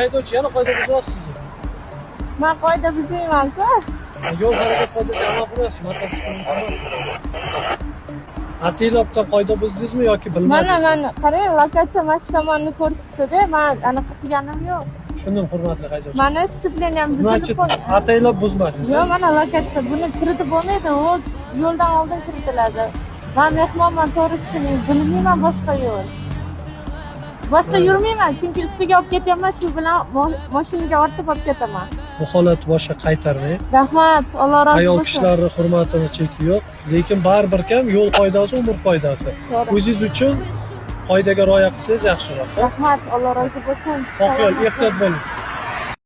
haydovchi yana qoida buzyapsiz. Men qoida buzmayman-ku. Yo'l harakat qoidasiga amal qilyapsiz, mototsiklni emas. Atilobdan qoida buzdingizmi yoki bilmadingizmi? Mana qarang, lokatsiya mana shu tomonni ko'rsatdi-da, men anaqa qilganim yo'q. Tushundim, hurmatli haydovchi. Mana stepleniyam Значит, buzilib ataylab buzmadingiz. yo'q, mana lokatsiya buni kiritib bo'lmaydi, u yo'ldan oldin kiritiladi. Men mehmonman, to'g'ri tushuning, bilmayman boshqa yo'l. Boshqa yurmayman, chunki ustiga olib ketyapman, shu bilan mashinaga ortib olib ketaman. Bu holat boshqa qaytarmang. Rahmat, Alloh rozi Ayol bo'lsin. kishilarni hurmatini cheki yo'q, lekin baribir ham yo'l qoidasi umr qoidasi. To'g'ri. O'zingiz uchun qoidaga rioya qilsangiz yaxshiroq. Rahmat, Alloh rozi bo'lsin. Oq yo'l, ehtiyot bo'ling.